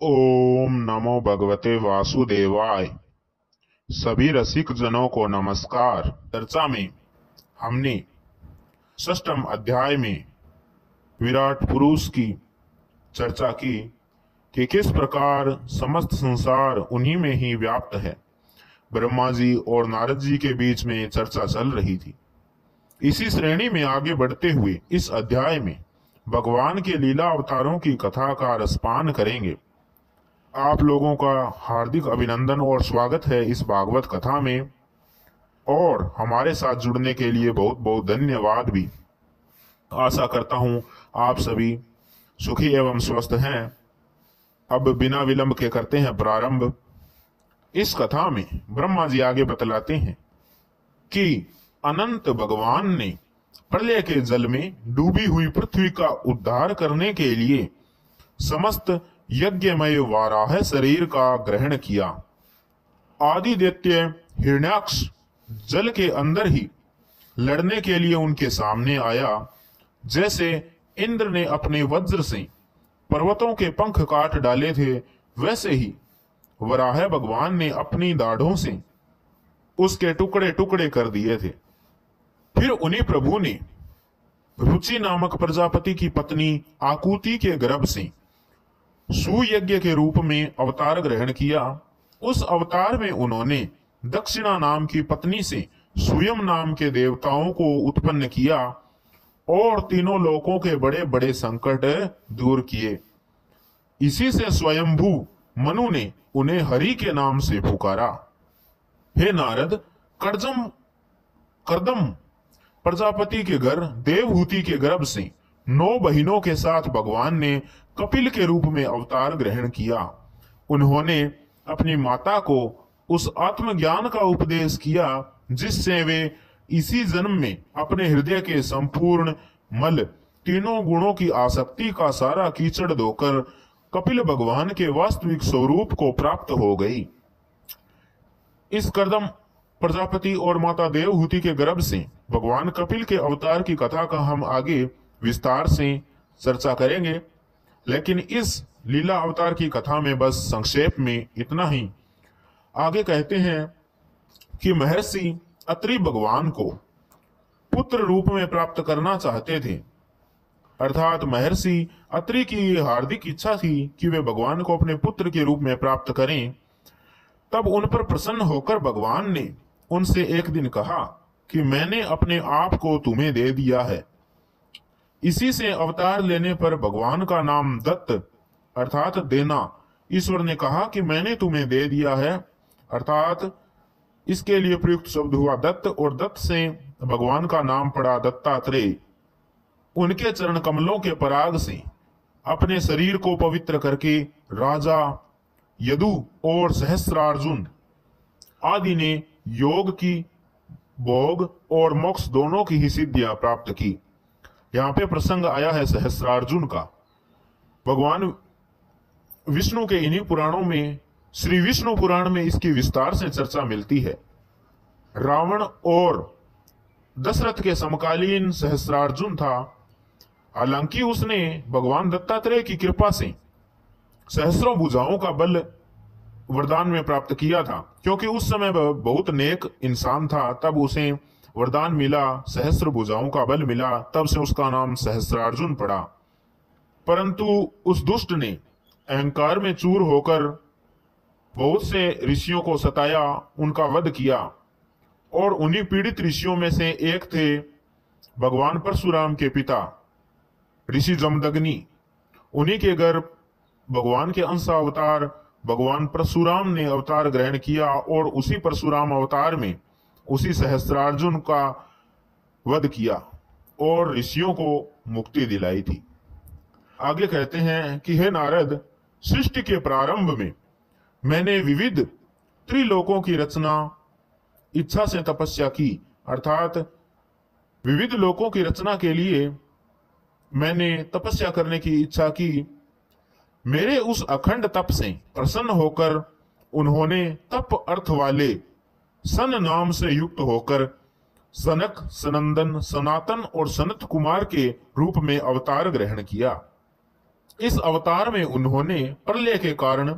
ओम नमो भगवते वासुदेवाय। सभी रसिक जनों को नमस्कार। चर्चा में हमने षष्ठम अध्याय में विराट पुरुष की चर्चा की कि किस प्रकार समस्त संसार उन्हीं में ही व्याप्त है। ब्रह्मा जी और नारद जी के बीच में चर्चा चल रही थी। इसी श्रेणी में आगे बढ़ते हुए इस अध्याय में भगवान के लीला अवतारों की कथा का रसपान करेंगे। आप लोगों का हार्दिक अभिनंदन और स्वागत है इस भागवत कथा में, और हमारे साथ जुड़ने के लिए बहुत बहुत धन्यवाद भी। आशा करता हूं आप सभी सुखी एवं स्वस्थ हैं। अब बिना विलंब के करते हैं प्रारंभ। इस कथा में ब्रह्मा जी आगे बतलाते हैं कि अनंत भगवान ने प्रलय के जल में डूबी हुई पृथ्वी का उद्धार करने के लिए समस्त यज्ञमय वाराह शरीर का ग्रहण किया। आदि दैत्य हिरण्याक्ष जल के अंदर ही लड़ने के लिए उनके सामने आया। जैसे इंद्र ने अपने वज्र से पर्वतों के पंख काट डाले थे, वैसे ही वराह भगवान ने अपनी दाढ़ों से उसके टुकड़े टुकड़े कर दिए थे। फिर उन्हीं प्रभु ने रुचि नामक प्रजापति की पत्नी आकुति के गर्भ से सुयज्ञ के रूप में अवतार ग्रहण किया। उस अवतार में उन्होंने दक्षिणा नाम की पत्नी से स्वयं नाम के देवताओं को उत्पन्न किया और तीनों लोकों के बड़े बड़े संकट दूर किए। इसी से स्वयंभू मनु ने उन्हें हरि के नाम से पुकारा। हे नारद, कर्दम प्रजापति के घर देवहूति के गर्भ से 9 बहिनों के साथ भगवान ने कपिल के रूप में अवतार ग्रहण किया। उन्होंने अपनी माता को उस आत्मज्ञान का उपदेश किया जिससे वे इसी जन्म में अपने हृदय के संपूर्ण मल, तीनों गुणों की आसक्ति का सारा कीचड़ धोकर कपिल भगवान के वास्तविक स्वरूप को प्राप्त हो गई। इस कर्दम प्रजापति और माता देवहूति के गर्भ से भगवान कपिल के अवतार की कथा का हम आगे विस्तार से चर्चा करेंगे, लेकिन इस लीला अवतार की कथा में बस संक्षेप में इतना ही। आगे कहते हैं कि महर्षि अत्रि भगवान को पुत्र रूप में प्राप्त करना चाहते थे। अर्थात महर्षि अत्रि की हार्दिक इच्छा थी कि वे भगवान को अपने पुत्र के रूप में प्राप्त करें। तब उन पर प्रसन्न होकर भगवान ने उनसे एक दिन कहा कि मैंने अपने आप को तुम्हें दे दिया है। इसी से अवतार लेने पर भगवान का नाम दत्त अर्थात देना, ईश्वर ने कहा कि मैंने तुम्हें दे दिया है, अर्थात इसके लिए प्रयुक्त शब्द हुआ दत्त, और दत्त से भगवान का नाम पड़ा दत्तात्रेय। उनके चरण कमलों के पराग से अपने शरीर को पवित्र करके राजा यदु और सहस्रार्जुन आदि ने योग की, भोग और मोक्ष दोनों की ही सिद्धियां प्राप्त की। यहाँ पे प्रसंग आया है सहस्रार्जुन का। भगवान विष्णु के इन्हीं पुराणों में, श्री विष्णु पुराण में इसकी विस्तार से चर्चा मिलती है। रावण और दशरथ के समकालीन सहस्रार्जुन था। हालांकि उसने भगवान दत्तात्रेय की कृपा से सहस्रों भुजाओं का बल वरदान में प्राप्त किया था, क्योंकि उस समय वह बहुत नेक इंसान था। तब उसे वरदान मिला, सहस्र भुजाओं का बल मिला, तब से उसका नाम सहस्रार्जुन पड़ा। परंतु उस दुष्ट ने अहंकार में चूर होकर बहुत से ऋषियों को सताया, उनका वध किया, और उन्हीं पीड़ित ऋषियों में से एक थे भगवान परशुराम के पिता ऋषि जमदग्नि। उन्हीं के गर्भ भगवान के अंशावतार भगवान परशुराम ने अवतार ग्रहण किया, और उसी परशुराम अवतार में उसी सहस्रार्जुन का वध किया और ऋषियों को मुक्ति दिलाई थी। आगे कहते हैं कि हे नारद, सृष्टि के प्रारंभ में मैंने विविध त्रिलोकों की रचना इच्छा से तपस्या की, अर्थात विविध लोकों की रचना के लिए मैंने तपस्या करने की इच्छा की। मेरे उस अखंड तप से प्रसन्न होकर उन्होंने तप अर्थ वाले सन नाम से युक्त होकर सनक, सनंदन, सनातन और सनत कुमार के रूप में अवतार ग्रहण किया। इस अवतार में उन्होंने प्रलय के कारण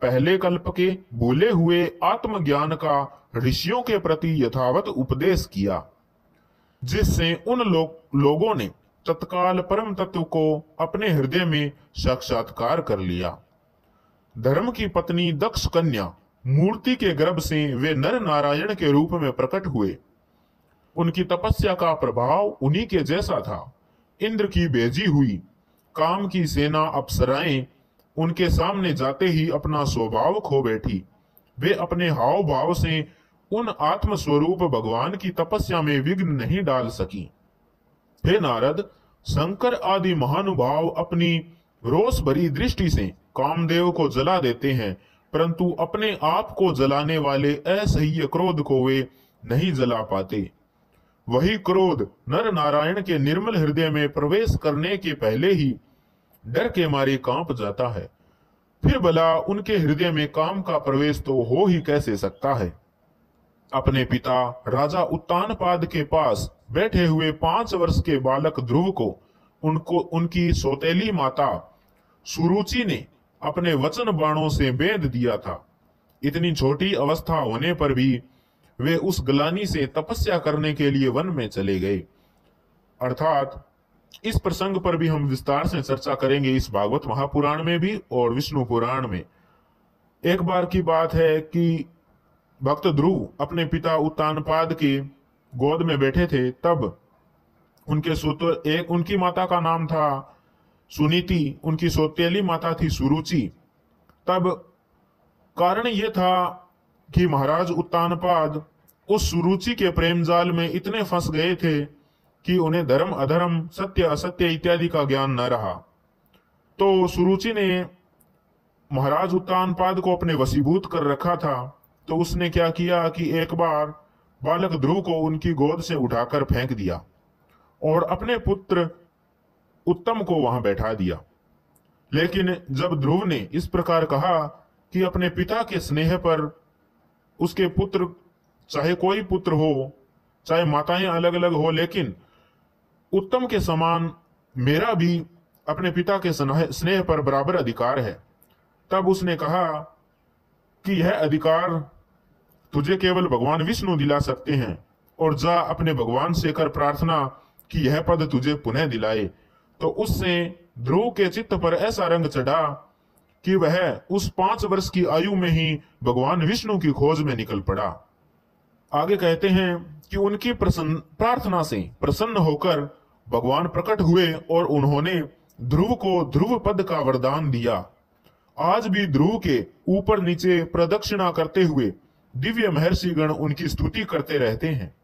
पहले कल्प के भूले हुए आत्मज्ञान का ऋषियों के प्रति यथावत उपदेश किया, जिससे उन लोगों ने तत्काल परम तत्व को अपने हृदय में साक्षात्कार कर लिया। धर्म की पत्नी दक्ष कन्या मूर्ति के गर्भ से वे नर नारायण के रूप में प्रकट हुए। उनकी तपस्या का प्रभाव उन्हीं के जैसा था। इंद्र की भेजी हुई काम की सेना अप्सराएं उनके सामने जाते ही अपना स्वभाव खो बैठी। वे अपने हाव भाव से उन आत्म स्वरूप भगवान की तपस्या में विघ्न नहीं डाल सकी। हे नारद, शंकर आदि महानुभाव अपनी रोष भरी दृष्टि से कामदेव को जला देते हैं, परंतु अपने आप को जलाने वाले असह्य क्रोध को वे नहीं जला पाते। वही क्रोध नर नारायण के निर्मल हृदय में प्रवेश करने के पहले ही डर के मारे कांप जाता है। फिर भला उनके हृदय में काम का प्रवेश तो हो ही कैसे सकता है। अपने पिता राजा उत्तानपाद के पास बैठे हुए 5 वर्ष के बालक ध्रुव को उनकी सौतेली माता सुरुचि ने अपने वचन बाणों से बेध दिया था। इतनी छोटी अवस्था होने पर भी वे उस ग्लानि से तपस्या करने के लिए वन में चले गए। अर्थात इस प्रसंग पर भी हम विस्तार से चर्चा करेंगे, इस भागवत महापुराण में भी और विष्णु पुराण में। एक बार की बात है कि भक्त ध्रुव अपने पिता उत्तानपाद की गोद में बैठे थे। तब उनकी माता का नाम था सुनीति, उनकी सौतेली माता थी सुरुचि। तब कारण यह था कि महाराज उत्तानपाद उस सुरुचि के प्रेम जाल में इतने फंस गए थे कि उन्हें धर्म अधर्म सत्य असत्य इत्यादि का ज्ञान न रहा। तो सुरुचि ने महाराज उत्तानपाद को अपने वशीभूत कर रखा था। तो उसने क्या किया कि एक बार बालक ध्रुव को उनकी गोद से उठाकर फेंक दिया और अपने पुत्र उत्तम को वहां बैठा दिया। लेकिन जब ध्रुव ने इस प्रकार कहा कि अपने पिता के स्नेह पर उसके पुत्र, चाहे कोई पुत्र हो, चाहे माताएं अलग अलग हो, लेकिन उत्तम के समान मेरा भी अपने पिता के स्नेह पर बराबर अधिकार है, तब उसने कहा कि यह अधिकार तुझे केवल भगवान विष्णु दिला सकते हैं, और जा अपने भगवान से कर प्रार्थना कि यह पद तुझे पुनः दिलाए। तो उससे ध्रुव के चित्त पर ऐसा रंग चढ़ा कि वह उस 5 वर्ष की आयु में ही भगवान विष्णु की खोज में निकल पड़ा। आगे कहते हैं कि उनकी प्रार्थना से प्रसन्न होकर भगवान प्रकट हुए और उन्होंने ध्रुव को ध्रुव पद का वरदान दिया। आज भी ध्रुव के ऊपर नीचे प्रदक्षिणा करते हुए दिव्य महर्षिगण उनकी स्तुति करते रहते हैं।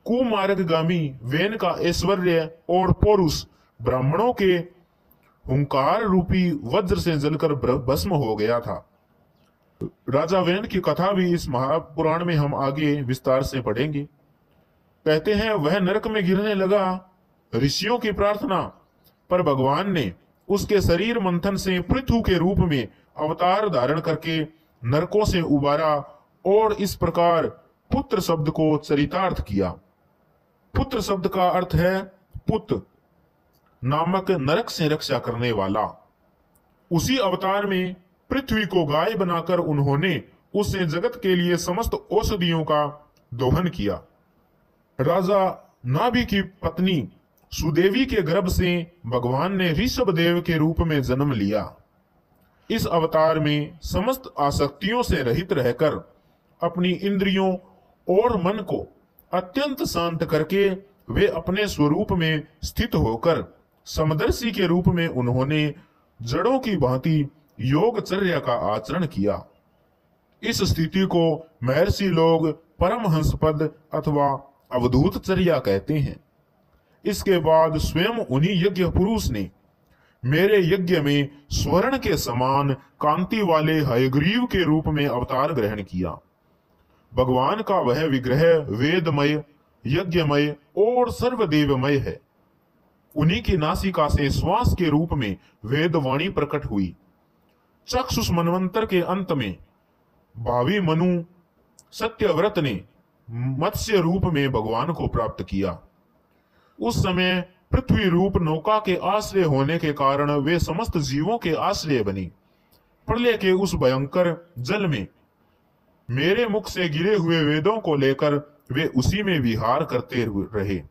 कुमार्गगामी वेन का ऐश्वर्य और पौरुष ब्राह्मणों के हुंकार रूपी वज्र से जलकर भस्म हो गया था। राजा वेन की कथा भी इस महापुराण में हम आगे विस्तार से पढ़ेंगे। कहते हैं वह नरक में गिरने लगा। ऋषियों की प्रार्थना पर भगवान ने उसके शरीर मंथन से पृथु के रूप में अवतार धारण करके नरकों से उबारा और इस प्रकार पुत्र शब्द को चरितार्थ किया। पुत्र शब्द का अर्थ है पुत्र नामक नरक से रक्षा करने वाला। उसी अवतार में पृथ्वी को गाय बनाकर उन्होंने उससे जगत के लिए समस्त औषधियों का दोहन किया। राजा नाभि की पत्नी सुदेवी के गर्भ से भगवान ने ऋषभ देव के रूप में जन्म लिया। इस अवतार में समस्त आसक्तियों से रहित रहकर अपनी इंद्रियों और मन को अत्यंत शांत करके वे अपने स्वरूप में स्थित होकर समदर्शी के रूप में उन्होंने जड़ों की भांति योगचर्या का आचरण किया। इस स्थिति को महर्षि लोग परमहंस पद अथवा अवधूत चर्या कहते हैं। इसके बाद स्वयं उन्हीं यज्ञ पुरुष ने मेरे यज्ञ में स्वर्ण के समान कांति वाले हयग्रीव के रूप में अवतार ग्रहण किया। भगवान का वह विग्रह वेदमय, यज्ञमय और सर्वदेवमय है। उन्हीं की नासिका से श्वास के रूप में वेदवाणी प्रकट हुई। चक्षुष मनवंतर के अंत में भावी मनु सत्यव्रत ने मत्स्य रूप में भगवान को प्राप्त किया। उस समय पृथ्वी रूप नौका के आश्रय होने के कारण वे समस्त जीवों के आश्रय बनी। प्रलय के उस भयंकर जल में मेरे मुख से गिरे हुए वेदों को लेकर वे उसी में विहार करते रहे।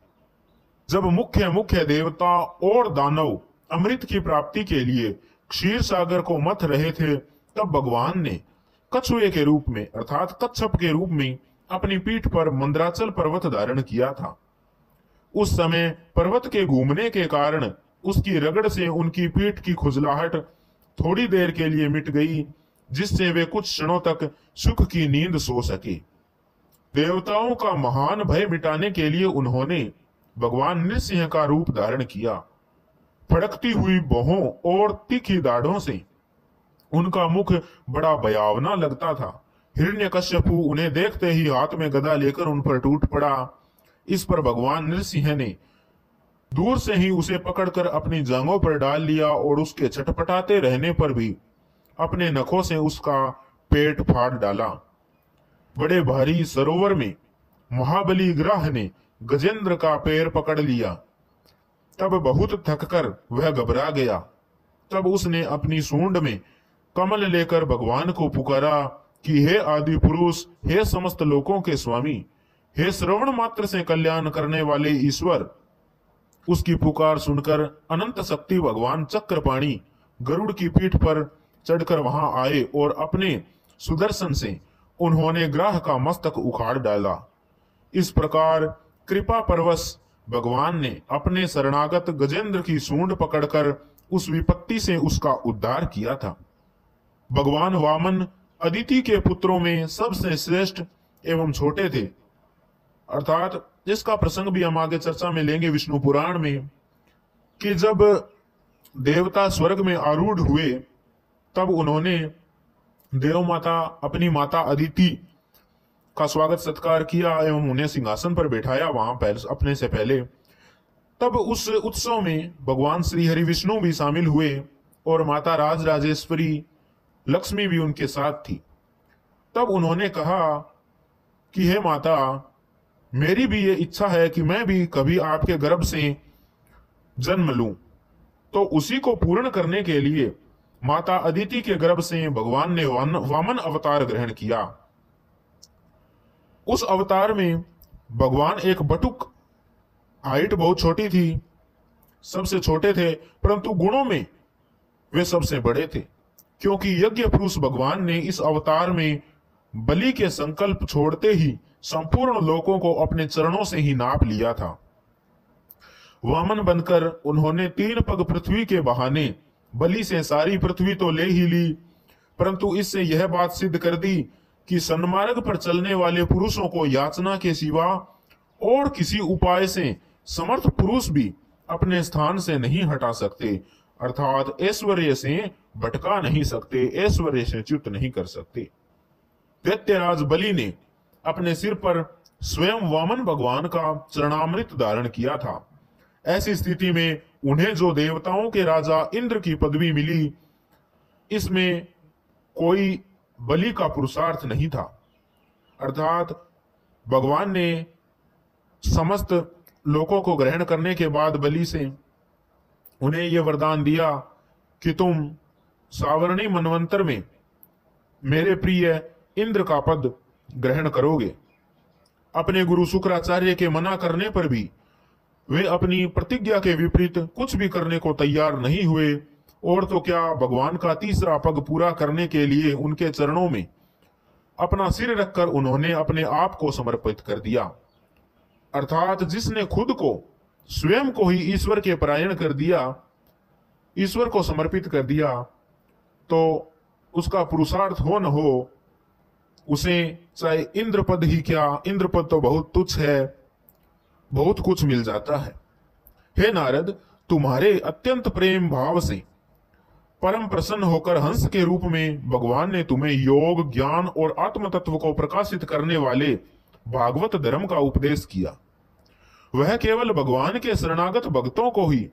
जब मुख्य मुख्य देवता और दानव अमृत की प्राप्ति के लिए क्षीर सागर को मथ रहे थे, तब भगवान ने कछुए के रूप में अर्थात कच्छप के रूप में अपनी पीठ पर मंदराचल पर्वत धारण किया था। उस समय पर्वत के घूमने के कारण उसकी रगड़ से उनकी पीठ की खुजलाहट थोड़ी देर के लिए मिट गई, जिससे वे कुछ क्षणों तक सुख की नींद सो सके। देवताओं का महान भय मिटाने के लिए उन्होंने भगवान नृसिंह का रूप धारण किया। फड़कती हुई भौहों और तीखी दाढ़ों से उनका मुख बड़ा भयावना लगता था। हिरण्यकश्यपु उन्हें देखते ही हाथ में गदा लेकर उन पर टूट पड़ा। इस पर भगवान नृसिंह ने दूर से ही उसे पकड़कर अपनी जांघों पर डाल लिया और उसके छटपटाते रहने पर भी अपने नखों से उसका पेट फाड़ डाला। बड़े भारी सरोवर में महाबली ग्रह ने गजेंद्र का पैर पकड़ लिया। तब बहुत थककर वह घबरा गया। तब उसने अपनी सूंड में कमल लेकर भगवान को पुकारा कि हे आदि पुरुष, हे समस्त लोकों के स्वामी, हे श्रवण मात्र से कल्याण करने वाले ईश्वर। उसकी पुकार सुनकर अनंत शक्ति भगवान चक्रपाणी गरुड़ की पीठ पर चढ़कर वहां आए और अपने सुदर्शन से उन्होंने ग्रह का मस्तक उखाड़ डाला। इस प्रकार कृपा परवश भगवान ने अपने शरणागत गजेंद्र की सूंड पकड़कर उस विपत्ति से उसका उद्धार किया था। भगवान वामन अदिति के पुत्रों में सबसे श्रेष्ठ एवं छोटे थे। अर्थात जिसका प्रसंग भी हम आगे चर्चा में लेंगे विष्णु पुराण में, कि जब देवता स्वर्ग में आरूढ़ हुए तब उन्होंने देव माता अपनी माता अदिति का स्वागत सत्कार किया एवं उन्हें सिंहासन पर बैठाया वहां अपने से पहले। तब उस उत्सव में भगवान श्री हरि विष्णु भी शामिल हुए और माता राज राजेश्वरी लक्ष्मी भी उनके साथ थी। तब उन्होंने कहा कि हे माता, मेरी भी ये इच्छा है कि मैं भी कभी आपके गर्भ से जन्म लूं। तो उसी को पूर्ण करने के लिए माता अदिति के गर्भ से भगवान ने वामन अवतार ग्रहण किया। उस अवतार में भगवान एक बटुक, हाइट बहुत छोटी थी, सबसे छोटे थे, परंतु गुणों में वे सबसे बड़े थे, क्योंकि यज्ञ पुरुष भगवान ने इस अवतार में बलि के संकल्प छोड़ते ही संपूर्ण लोकों को अपने चरणों से ही नाप लिया था। वामन बनकर उन्होंने 3 पग पृथ्वी के बहाने बलि से सारी पृथ्वी तो ले ही ली, परंतु इससे यह बात सिद्ध कर दी कि सन्मार्ग पर चलने वाले पुरुषों को याचना के सिवा और किसी उपाय से समर्थ पुरुष भी अपने स्थान से नहीं हटा सकते, अर्थात ऐश्वर्य से भटका नहीं सकते, ऐश्वर्य से च्युत नहीं कर सकते। दैत्यराज बलि ने अपने सिर पर स्वयं वामन भगवान का चरणामृत धारण किया था। ऐसी स्थिति में उन्हें जो देवताओं के राजा इंद्र की पदवी मिली, इसमें कोई बलि का पुरुषार्थ नहीं था। अर्थात भगवान ने समस्त लोकों को ग्रहण करने के बाद बलि से उन्हें यह वरदान दिया कि तुम सावर्णी मनवंतर में मेरे प्रिय इंद्र का पद ग्रहण करोगे। अपने गुरु शुक्राचार्य के मना करने पर भी वे अपनी प्रतिज्ञा के विपरीत कुछ भी करने को तैयार नहीं हुए, और तो क्या भगवान का तीसरा पग पूरा करने के लिए उनके चरणों में अपना सिर रखकर उन्होंने अपने आप को समर्पित कर दिया। अर्थात जिसने खुद को स्वयं को ही ईश्वर के परायण कर दिया, ईश्वर को समर्पित कर दिया, तो उसका पुरुषार्थ हो न हो, उसे चाहे इंद्र पद ही क्या, इंद्र पद तो बहुत तुच्छ है, बहुत कुछ मिल जाता है। हे नारद, तुम्हारे अत्यंत प्रेम भाव से परम प्रसन्न होकर हंस के रूप में भगवान ने तुम्हें योग, ज्ञान और आत्म तत्व को प्रकाशित करने वाले भागवत धर्म का उपदेश किया। वह केवल भगवान के शरणागत भक्तों को ही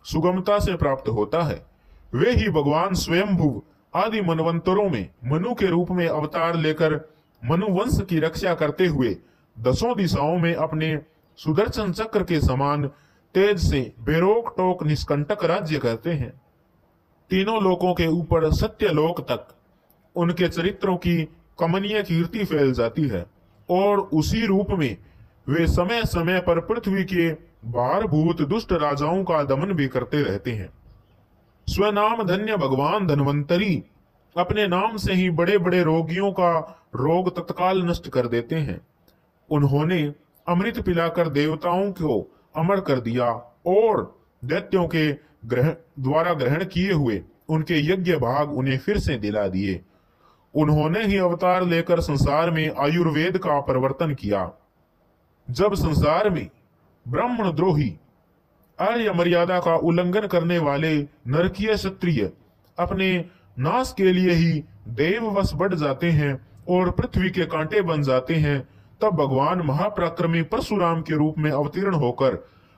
सुगमता से प्राप्त होता है। वे ही भगवान स्वयंभुव आदि मनवंतरों में मनु के रूप में अवतार लेकर मनु वंश की रक्षा करते हुए 10 दिशाओं में अपने सुदर्शन चक्र के समान तेज से बेरोक टोक निष्कंटक राज्य करते हैं। तीनों लोकों के ऊपर सत्यलोक तक उनके चरित्रों की कमनीय कीर्ति फैल जाती है और उसी रूप में वे समय समय पर पृथ्वी के भारभूत दुष्ट राजाओं का दमन भी करते रहते हैं। स्वनाम धन्य भगवान धन्वंतरी अपने नाम से ही बड़े बड़े रोगियों का रोग तत्काल नष्ट कर देते हैं। उन्होंने अमृत पिलाकर देवताओं को अमर कर दिया और दैत्यों के द्वारा ग्रहण किए हुए उनके यज्ञ भाग उन्हें फिर से दिला दिए। उन्होंने ही अवतार लेकर संसार में आयुर्वेद का प्रवर्तन किया। जब संसार में ब्राह्मण द्रोही आर्य मर्यादा का उल्लंघन करने वाले नरकीय क्षत्रिय अपने नाश के लिए ही देववश बढ़ जाते हैं और पृथ्वी के कांटे बन जाते हैं, तब भगवान महापराक्रमी परशुराम के रूप में अवतीर्ण होकर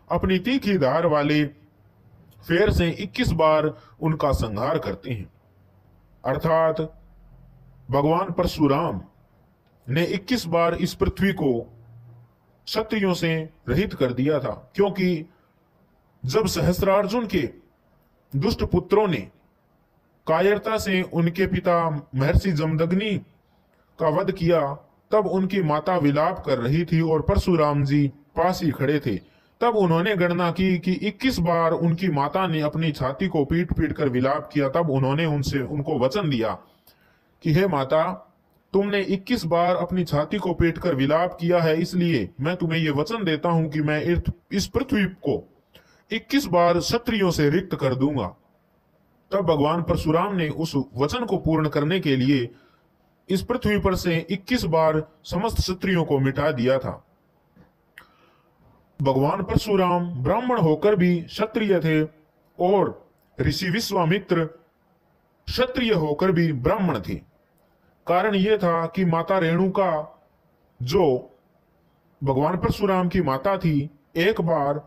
अपनी तीखी धार वाले फेर से 21 बार उनका संहार करते हैं। अर्थात भगवान परशुराम ने 21 बार इस पृथ्वी को क्षत्रियों से रहित कर दिया था, क्योंकि जब सहस्त्रार्जुन के दुष्ट पुत्रों ने कायरता से उनके पिता महर्षि जमदग्नि का वध किया, तब उनकी माता विलाप कर रही थी और परशुराम जी पास ही खड़े थे। तब उन्होंने गणना की कि 21 बार उनकी माता ने अपनी छाती को पीट पीट कर विलाप किया। तब उन्होंने उनको वचन दिया कि हे माता, तुमने 21 बार अपनी छाती को पीट कर विलाप किया है, इसलिए मैं तुम्हें ये वचन देता हूं कि मैं इस पृथ्वी को 21 बार क्षत्रियों से रिक्त कर दूंगा। तब भगवान परशुराम ने उस वचन को पूर्ण करने के लिए इस पृथ्वी पर से 21 बार समस्त क्षत्रियों को मिटा दिया था। भगवान परशुराम ब्राह्मण होकर भी क्षत्रिय थे और ऋषि विश्वामित्र क्षत्रिय होकर भी ब्राह्मण थे। कारण यह था कि माता रेणुका, जो भगवान परशुराम की माता थी, एक बार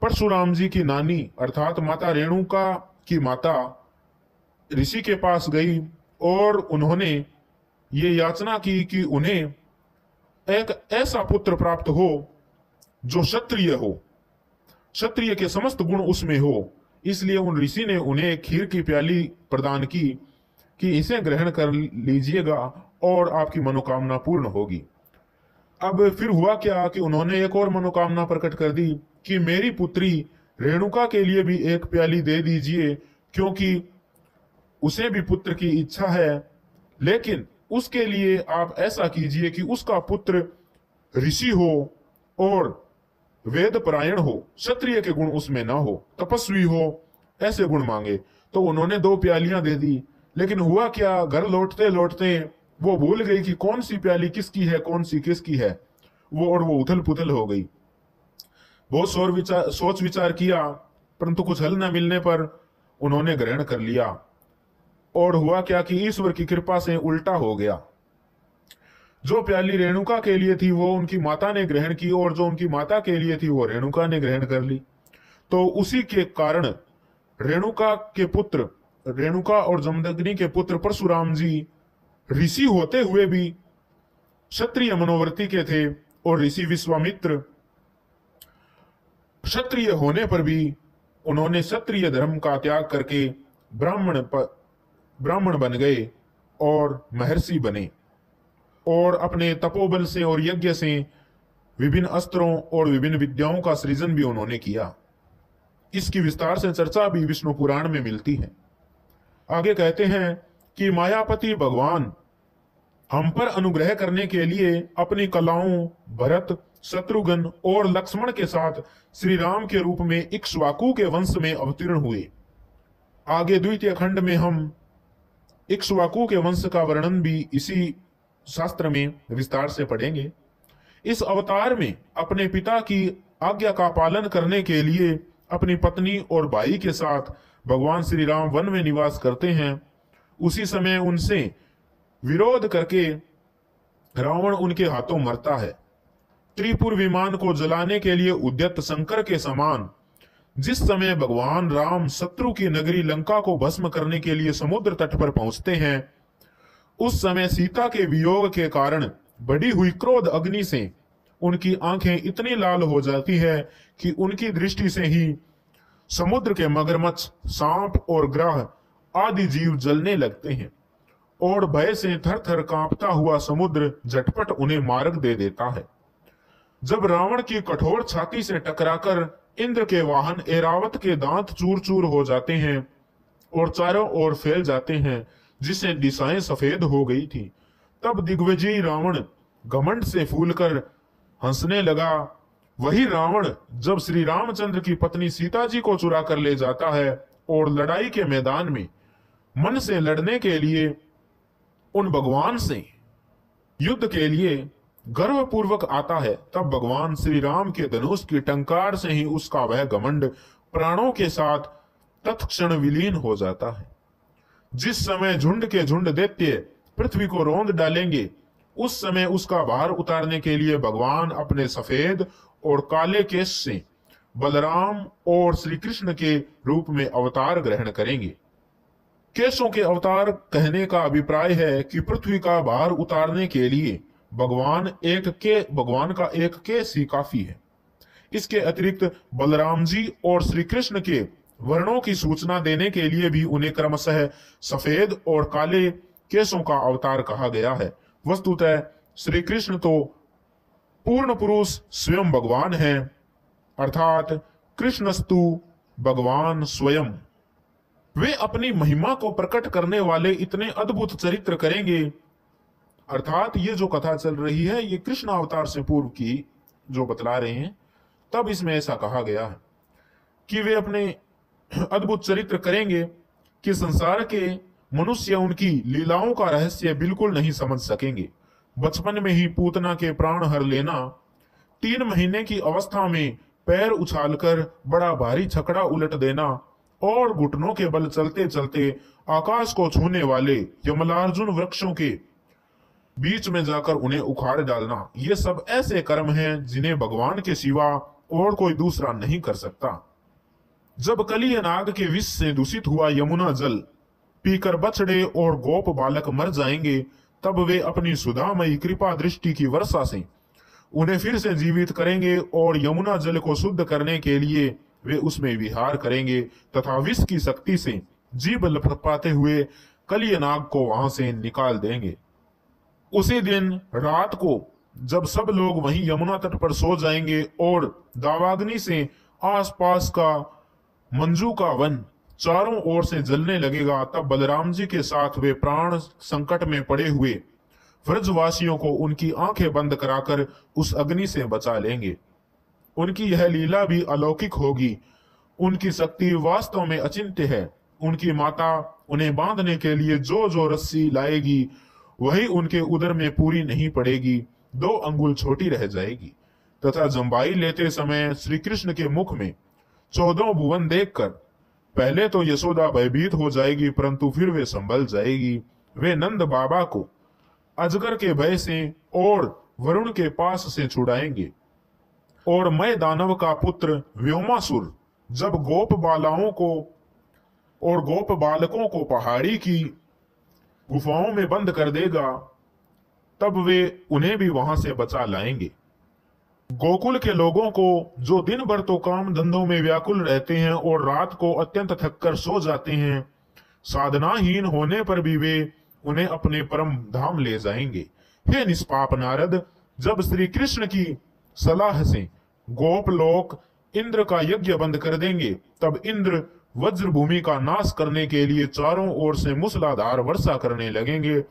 परशुराम जी की नानी अर्थात माता रेणुका की माता ऋषि के पास गई और उन्होंने ये याचना की कि उन्हें एक ऐसा पुत्र प्राप्त हो जो क्षत्रिय हो, क्षत्रिय के समस्त गुण उसमें हो। इसलिए उन ऋषि ने उन्हें खीर की प्याली प्रदान की कि इसे ग्रहण कर लीजिएगा और आपकी मनोकामना पूर्ण होगी। अब फिर हुआ क्या कि उन्होंने एक और मनोकामना प्रकट कर दी कि मेरी पुत्री रेणुका के लिए भी एक प्याली दे दीजिए, क्योंकि उसे भी पुत्र की इच्छा है, लेकिन उसके लिए आप ऐसा कीजिए कि उसका पुत्र ऋषि हो और वेद परायण हो, क्षत्रिय के गुण उसमें ना हो, तपस्वी हो, ऐसे गुण मांगे। तो उन्होंने 2 प्यालियां दे दी, लेकिन हुआ क्या, घर लौटते लौटते वो भूल गई कि कौन सी प्याली किसकी है, कौन सी किसकी है। वो उथल पुथल हो गई। बहुत सोच विचार किया, परंतु कुछ हल न मिलने पर उन्होंने ग्रहण कर लिया। और हुआ क्या कि ईश्वर की कृपा से उल्टा हो गया। जो प्याली रेणुका के लिए थी वो उनकी माता ने ग्रहण की और जो उनकी माता के लिए थी वो रेणुका ने ग्रहण कर ली। तो उसी के कारण रेणुका और जमदग्नि के पुत्र परशुराम जी ऋषि होते हुए भी क्षत्रिय मनोवृत्ति के थे और ऋषि विश्वामित्र क्षत्रिय होने पर भी उन्होंने क्षत्रिय धर्म का त्याग करके ब्राह्मण बन गए और महर्षि बने और अपने तपोबल से और यज्ञ से विभिन्न अस्त्रों और विभिन्न विद्याओं का सृजन भी उन्होंने किया। इसकी विस्तार से चर्चा भी विष्णु पुराण में मिलती है। आगे कहते हैं कि मायापति भगवान हम पर अनुग्रह करने के लिए अपनी कलाओं भरत, शत्रुघ्न और लक्ष्मण के साथ श्री राम के रूप में इक्ष्वाकु के वंश में अवतीर्ण हुए। आगे द्वितीय खंड में हम इक्ष्वाकु के वंश का वर्णन भी इसी शास्त्र में विस्तार से पढ़ेंगे। इस अवतार में अपने पिता की आज्ञा का पालन करने के लिए अपनी पत्नी और भाई के साथ भगवान श्री राम वन में निवास करते हैं। उसी समय उनसे विरोध करके रावण उनके हाथों मरता है। त्रिपुर विमान को जलाने के लिए उद्यत शंकर के समान जिस समय भगवान राम शत्रु की नगरी लंका को भस्म करने के लिए समुद्र तट पर पहुंचते हैं, उस समय सीता के वियोग के कारण बढ़ी हुई क्रोध अग्नि से उनकी आंखें इतनी लाल हो जाती है कि उनकी दृष्टि से ही समुद्र के मगरमच्छ, सांप और ग्रह आदि जीव जलने लगते हैं और भय से थर थर कांपता हुआ समुद्र झटपट उन्हें मार्ग दे देता है। जब रावण की कठोर छाती से टकराकर इंद्र के वाहन ऐरावत के दांत चूर चूर हो जाते हैं और चारों ओर फैल जाते हैं, जिससे दिशाएं सफेद हो गई थी, तब दिग्विजयी रावण घमंड से फूलकर हंसने लगा। वही रावण जब श्री रामचंद्र की पत्नी सीता जी को चुरा कर ले जाता है और लड़ाई के मैदान में मन से लड़ने के लिए उन भगवान से युद्ध के लिए गर्व पूर्वक आता है, तब भगवान श्री राम के धनुष की टंकार से ही उसका वह घमंड प्राणों के साथ तत्क्षण विलीन हो जाता है। जिस समय झुंड के झुंड दैत्य पृथ्वी को रौंद डालेंगे, उस समय उसका भार उतारने के लिए भगवान अपने सफेद और काले केश से बलराम और श्री कृष्ण के रूप में अवतार ग्रहण करेंगे। केशों के अवतार कहने का अभिप्राय है कि पृथ्वी का भार उतारने के लिए भगवान का एक केश ही काफी है। इसके अतिरिक्त बलराम जी और श्री कृष्ण के वर्णों की सूचना देने के लिए भी उन्हें क्रमशः सफेद और काले केशों का अवतार कहा गया है। वस्तुतः श्री कृष्ण तो पूर्ण पुरुष स्वयं भगवान है, अर्थात कृष्णस्तु भगवान स्वयं। वे अपनी महिमा को प्रकट करने वाले इतने अद्भुत चरित्र करेंगे, अर्थात ये जो कथा चल रही है ये कृष्ण अवतार से पूर्व की जो बतला रहे हैं, तब इसमें ऐसा कहा गया है कि वे अपने अद्भुत चरित्र करेंगे कि संसार के मनुष्य उनकी लीलाओं का रहस्य बिल्कुल नहीं समझ सकेंगे। बचपन में ही पूतना के प्राण हर लेना, 3 महीने की अवस्था में पैर उछालकर बड़ा भारी छकड़ा उलट देना और घुटनों के बल चलते चलते आकाश को छूने वाले यमलार्जुन वृक्षों के बीच में जाकर उन्हें उखाड़ डालना, ये सब ऐसे कर्म हैं जिन्हें भगवान के सिवा और कोई दूसरा नहीं कर सकता। जब कलिय नाग के विष से दूषित हुआ यमुना जल पीकर बछड़े और गोप बालक मर जाएंगे, तब वे अपनी सुधामयी कृपा दृष्टि की वर्षा से उन्हें फिर से जीवित करेंगे और यमुना जल को शुद्ध करने के लिए वे उसमें विहार करेंगे तथा विष की शक्ति से जीभ लपटाते हुए कलिय नाग को वहां से निकाल देंगे। उसी दिन रात को जब सब लोग वहीं यमुना तट पर सो जाएंगे और दावाग्नि से आसपास का मंजू का वन चारों ओर से जलने लगेगा, तब बलराम जी के साथ वे प्राण संकट में पड़े हुए व्रजवासियों को उनकी आंखें बंद कराकर उस अग्नि से बचा लेंगे। उनकी यह लीला भी अलौकिक होगी। उनकी शक्ति वास्तव में अचिंत्य है। उनकी माता उन्हें बांधने के लिए जो जो रस्सी लाएगी वही उनके उदर में पूरी नहीं पड़ेगी, 2 अंगुल छोटी रह जाएगी। तथा जम्बाई लेते समय श्री कृष्ण के मुख में 14 भुवन देखकर पहले तो यशोदा भयभीत हो जाएगी, परंतु फिर वे संभल जाएगी। वे नंद बाबा को अजगर के भय से और वरुण के पास से छुड़ाएंगे। और मैं दानव का पुत्र व्योमासुर जब गोप बालाओं को और गोप बालकों को पहाड़ी की गुफाओं में बंद कर देगा, तब वे उन्हें भी वहां से बचा लाएंगे। गोकुल के लोगों को जो दिन भर तो काम धंधों में व्याकुल रहते हैं और रात को अत्यंत थककर सो जाते हैं, साधनाहीन होने पर भी वे उन्हें अपने परम धाम ले जाएंगे। हे निष्पाप नारद, जब श्री कृष्ण की सलाह से गोप लोक इंद्र का यज्ञ बंद कर देंगे, तब इंद्र वज्र भूमि का नाश करने के लिए चारों ओर से मूसलाधार वर्षा करने लगेंगे।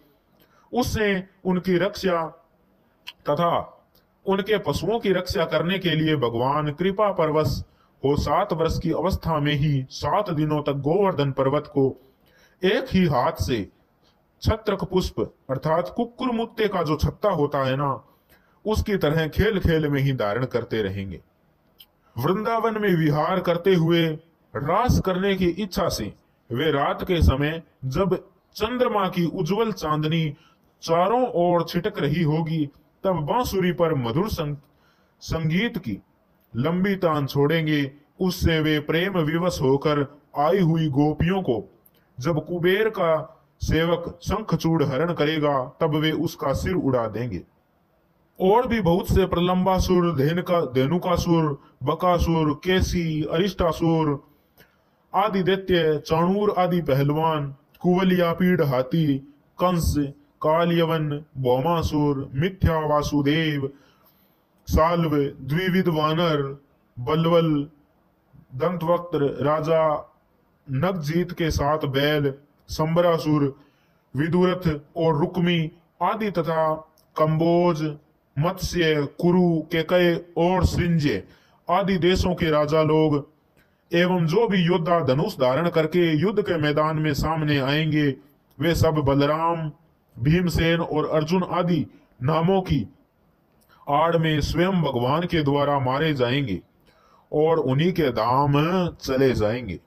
उससे उनकी रक्षा तथा उनके पशुओं की रक्षा करने के लिए भगवान कृपा परवश हो 7 वर्ष की अवस्था में ही 7 दिनों तक गोवर्धन पर्वत को एक ही हाथ से छत्रक पुष्प अर्थात कुक्कुरमुत्ते का जो छत्ता होता है ना, उसकी तरह खेल खेल में ही धारण करते रहेंगे। वृंदावन में विहार करते हुए रास करने की इच्छा से वे रात के समय जब चंद्रमा की उज्जवल चांदनी चारों ओर छिटक रही होगी, तब बांसुरी पर मधुर संगीत की लंबी तान छोड़ेंगे। उससे वे प्रेम विवश होकर आई हुई गोपियों को जब कुबेर का सेवक शंखचूड़ हरण करेगा, तब वे उसका सिर उड़ा देंगे। और भी बहुत से प्रलंबासुर, धेनुकासुर, बकासुर, केसी, अरिष्टासुर आदि दैत्य, चाणूर आदि पहलवान, कुवलिया पीड़ हाथी, कंस, कालयवन, भौमासुर, मिथ्या वासुदेव, साल्व, द्विविध वानर, बलवल, दंतवक्त्र राजा, नगजीत के 7 बैल, संबरासुर, विदुरथ और रुक्मी आदि तथा कंबोज, मत्स्य, कुरु, केकय और सृंजय आदि देशों के राजा लोग एवं जो भी योद्धा धनुष धारण करके युद्ध के मैदान में सामने आएंगे, वे सब बलराम, भीमसेन और अर्जुन आदि नामों की आड़ में स्वयं भगवान के द्वारा मारे जाएंगे और उन्हीं के दाम चले जाएंगे।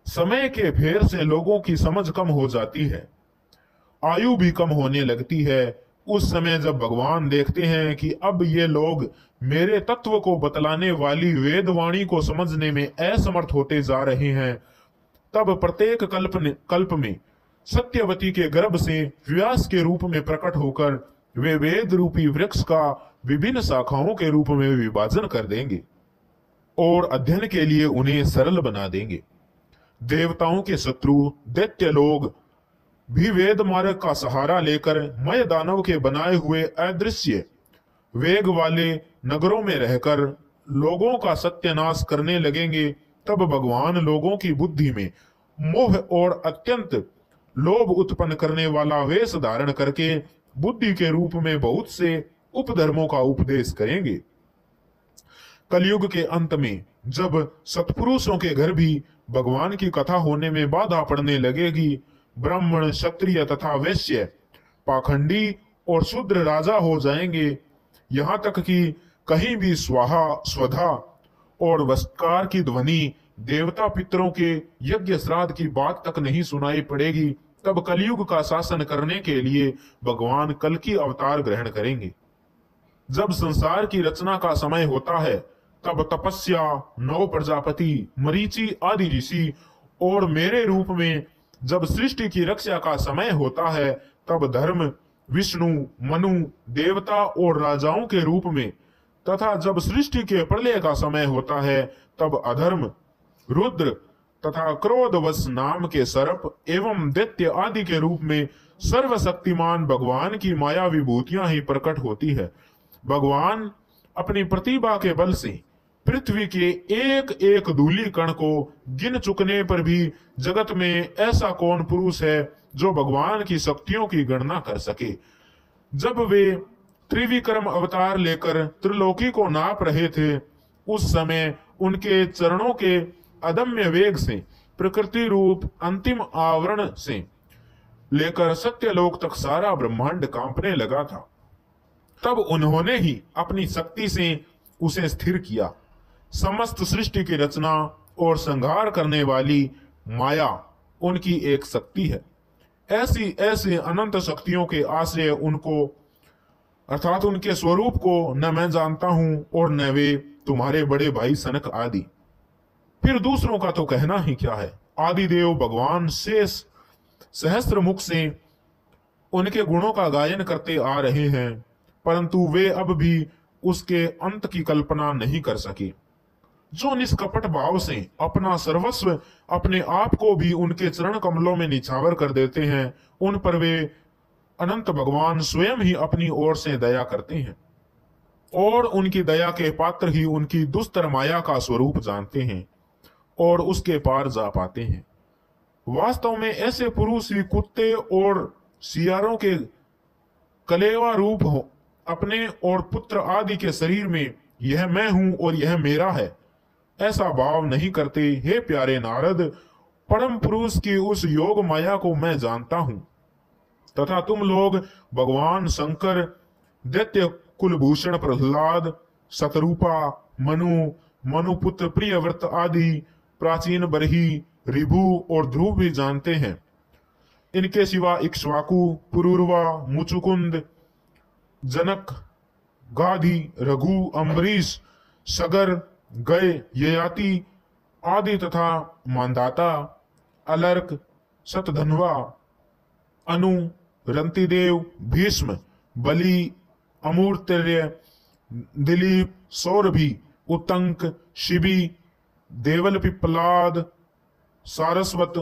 समय के फेर से लोगों की समझ कम हो जाती है, आयु भी कम होने लगती है। उस समय जब भगवान देखते हैं कि अब ये लोग मेरे तत्व को बतलाने वाली वेदवाणी को समझने में असमर्थ होते जा रहे हैं, तब प्रत्येक कल्प में सत्यवती के गर्भ से व्यास के रूप में प्रकट होकर वे वेद रूपी वृक्ष का विभिन्न शाखाओं के रूप में विभाजन कर देंगे और अध्ययन के लिए उन्हें सरल बना देंगे। देवताओं के शत्रु दैत्य लोग भी वेद मार्ग का सहारा लेकर मय दानव के बनाए हुए अदृश्य वेग वाले नगरों में रहकर लोगों का सत्यानाश करने लगेंगे। तब भगवान लोगों की बुद्धि में मोह और अत्यंत लोभ उत्पन्न करने वाला वेश धारण करके बुद्धि के रूप में बहुत से उपधर्मों का उपदेश करेंगे। कलयुग के अंत में जब सत्पुरुषों के घर भी भगवान की कथा होने में बाधा पड़ने लगेगी, ब्राह्मण, क्षत्रिय तथा वैश्य पाखंडी और शूद्र राजा हो जाएंगे, यहाँ तक कि कहीं भी स्वाहा, स्वधा और वस्कार की ध्वनि देवता पितरों के यज्ञ श्राद्ध की बात तक नहीं सुनाई पड़ेगी। तब कलयुग का शासन करने के लिए भगवान कल की अवतार ग्रहण करेंगे। जब संसार की रचना का समय होता है, तब तपस्या, 9 प्रजापति, मरीचि आदि ऋषि और मेरे रूप में जब सृष्टि की रक्षा का समय होता है, तब धर्म, विष्णु, मनु, देवता और राजाओं के रूप में तथा जब सृष्टि के प्रलय का समय होता है, तब अधर्म, रुद्र तथा क्रोधवश नाम के सर्प एवं दैत्य आदि के रूप में सर्वशक्तिमान भगवान की माया विभूतियां ही प्रकट होती है। भगवान अपनी प्रतिभा के बल से पृथ्वी के एक एक धूलि कण को गिन चुकने पर भी जगत में ऐसा कौन पुरुष है जो भगवान की शक्तियों की गणना कर सके। जब वे त्रिविक्रम अवतार लेकर त्रिलोकी को नाप रहे थे, उस समय उनके चरणों के अदम्य वेग से प्रकृति रूप अंतिम आवरण से लेकर सत्यलोक तक सारा ब्रह्मांड कांपने लगा था। तब उन्होंने ही अपनी शक्ति से उसे स्थिर किया। समस्त सृष्टि की रचना और संहार करने वाली माया उनकी एक शक्ति है। ऐसी ऐसी अनंत शक्तियों के आश्रय उनको अर्थात उनके स्वरूप को न मैं जानता हूं और न वे तुम्हारे बड़े भाई सनक आदि। फिर दूसरों का तो कहना ही क्या है। आदिदेव भगवान शेष सहस्त्र मुख से उनके गुणों का गायन करते आ रहे हैं, परंतु वे अब भी उसके अंत की कल्पना नहीं कर सके। जो निष्कपट भाव से अपना सर्वस्व, अपने आप को भी उनके चरण कमलों में निछावर कर देते हैं, उन पर वे अनंत भगवान स्वयं ही अपनी ओर से दया करते हैं और उनकी दया के पात्र ही उनकी दुस्तर माया का स्वरूप जानते हैं और उसके पार जा पाते हैं। वास्तव में ऐसे पुरुष ही कुत्ते और सियारों के कलेवा रूप हो अपने और पुत्र आदि के शरीर में यह मैं हूं और यह मेरा है ऐसा भाव नहीं करते। हे प्यारे नारद, परम पुरुष की उस योग माया को मैं जानता हूं तथा तुम लोग भगवान शंकर, दैत्य कुलभूषण प्रहलाद, शतरूपा, मनु, मनुपुत्र प्रियव्रत आदि प्राचीन बरही, ऋभु और ध्रुव भी जानते हैं। इनके सिवा इक्ष्वाकु, पुरूरवा, मुचुकुंद, जनक, गाधी, रघु, अम्बरीश, सगर, गय, ययाति आदि तथा मानदाता, अलर्क, शतधन्वा, अनु, रंतिदेव, भीष्म, बलि, अमूर्त्य, दिलीप, सौरभी, उत्तंक, शिबी, देवल, पिप्पलाद, सारस्वत,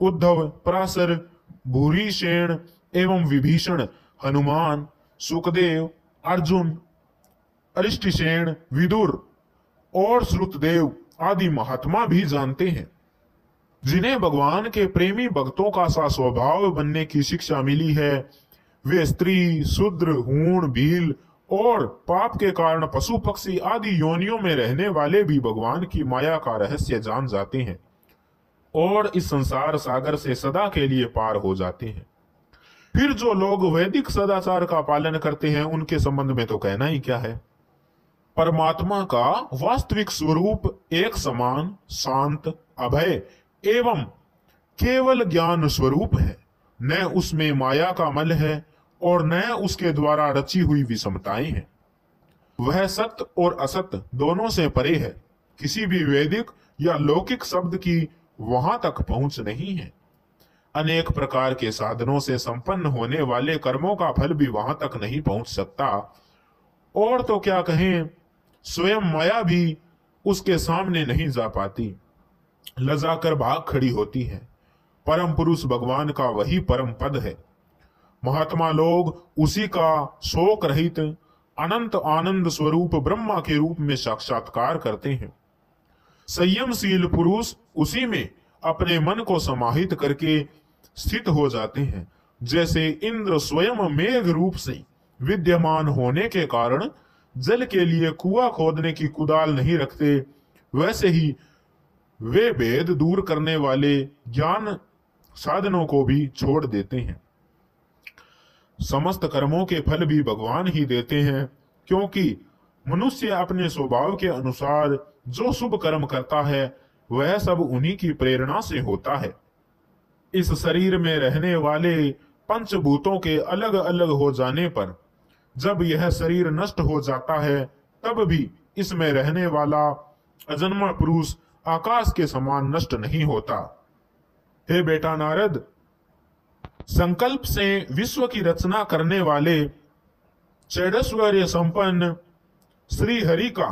उद्धव, पराशर, भूरिसेन एवं विभीषण, हनुमान, सुखदेव, अर्जुन, अरिष्टसेन, विदुर और श्रुतदेव आदि महात्मा भी जानते हैं, जिन्हें भगवान के प्रेमी भक्तों का सा स्वभाव बनने की शिक्षा मिली है। वे स्त्री, शूद्र, हूण, भील और पाप के कारण पशु पक्षी आदि योनियों में रहने वाले भी भगवान की माया का रहस्य जान जाते हैं और इस संसार सागर से सदा के लिए पार हो जाते हैं। फिर जो लोग वैदिक सदाचार का पालन करते हैं, उनके संबंध में तो कहना ही क्या है। परमात्मा का वास्तविक स्वरूप एक समान, शांत, अभय एवं केवल ज्ञान स्वरूप है। न उसमें माया का मल है और न उसके द्वारा रची हुई विषमताएं हैं। वह सत्य और असत्य दोनों से परे है। किसी भी वैदिक या लौकिक शब्द की वहां तक पहुंच नहीं है। अनेक प्रकार के साधनों से संपन्न होने वाले कर्मों का फल भी वहां तक नहीं पहुंच सकता। और तो क्या कहें, स्वयं माया भी उसके सामने नहीं जा पाती, लजाकर भाग खड़ी होती है। परम पुरुष भगवान का वही परम पद है। महात्मा लोग उसी का शोक रहित अनंत आनंद स्वरूप ब्रह्मा के रूप में साक्षात्कार करते हैं। संयमशील पुरुष उसी में अपने मन को समाहित करके स्थित हो जाते हैं। जैसे इंद्र स्वयं मेघ रूप से विद्यमान होने के कारण जल के लिए कुआं खोदने की कुदाल नहीं रखते, वैसे ही वे भेद दूर करने वाले ज्ञान साधनों को भी छोड़ देते हैं। समस्त कर्मों के फल भी भगवान ही देते हैं, क्योंकि मनुष्य अपने स्वभाव के अनुसार जो शुभ कर्म करता है वह सब उन्हीं की प्रेरणा से होता है। इस शरीर में रहने वाले पंचभूतों के अलग अलग हो जाने पर जब यह शरीर नष्ट हो जाता है, तब भी इसमें रहने वाला अजन्मा पुरुष आकाश के समान नष्ट नहीं होता। हे बेटा नारद, संकल्प से विश्व की रचना करने वाले चैडश्वर्य संपन्न श्री हरि का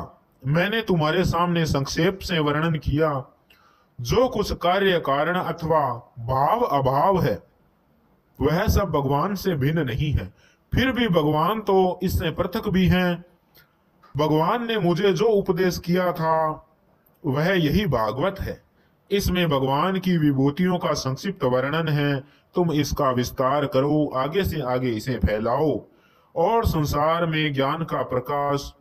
मैंने तुम्हारे सामने संक्षेप से वर्णन किया। जो कुछ कार्य कारण अथवा भाव अभाव है वह सब भगवान से भिन्न नहीं है। फिर भी भगवान तो इससे पृथक भी हैं। भगवान ने मुझे जो उपदेश किया था वह यही भागवत है। इसमें भगवान की विभूतियों का संक्षिप्त वर्णन है। तुम इसका विस्तार करो, आगे से आगे इसे फैलाओ और संसार में ज्ञान का प्रकाश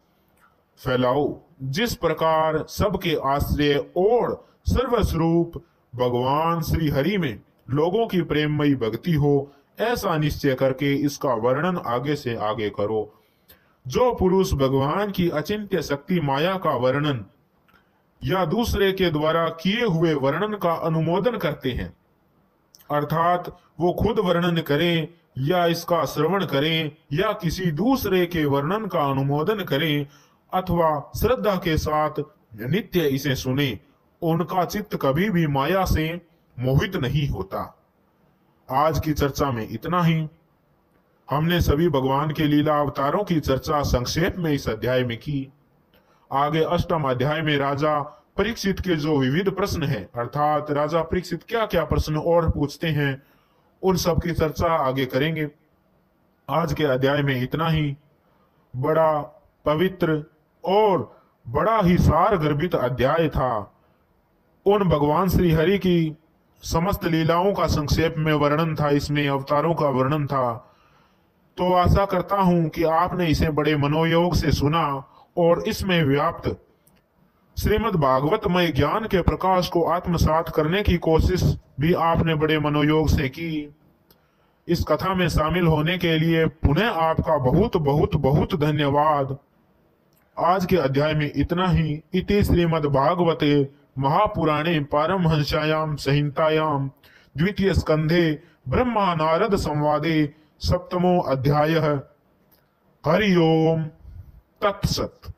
फैलाओ। जिस प्रकार सबके आश्रय और सर्वस्वरूप भगवान श्री हरि में लोगों की प्रेममयी भक्ति हो, ऐसा निश्चय करके इसका वर्णन आगे से आगे करो। जो पुरुष भगवान की अचिंत्य शक्ति माया का वर्णन या दूसरे के द्वारा किए हुए वर्णन का अनुमोदन करते हैं, अर्थात वो खुद वर्णन करें या इसका श्रवण करें या किसी दूसरे के वर्णन का अनुमोदन करें अथवा श्रद्धा के साथ नित्य इसे सुने, उनका चित्त कभी भी माया से मोहित नहीं होता। आज की चर्चा में इतना ही। हमने सभी भगवान के लीला अवतारों की चर्चा संक्षेप में इस अध्याय में की। आगे अष्टम अध्याय में राजा परीक्षित के जो विविध प्रश्न हैं, अर्थात राजा परीक्षित क्या क्या प्रश्न और पूछते हैं, उन सब की चर्चा आगे करेंगे। आज के अध्याय में इतना ही। बड़ा पवित्र और बड़ा ही सार गर्भित अध्याय था। उन भगवान श्री हरि की समस्त लीलाओं का संक्षेप में वर्णन था, इसमें अवतारों का वर्णन था। तो आशा करता हूं कि आपने इसे बड़े मनोयोग से सुना और इसमें व्याप्त श्रीमद् भागवतमय ज्ञान के प्रकाश को आत्मसात करने की कोशिश भी आपने बड़े मनोयोग से की। इस कथा में शामिल होने के लिए पुनः आपका बहुत बहुत बहुत धन्यवाद। आज के अध्याय में इतना ही। इति श्रीमद् भागवते महापुराणे पारमहंस्यायाम संहितायाम द्वितीय स्कंधे ब्रह्मा नारद संवादे सप्तमो अध्यायः। हरि ओम तत्सत्।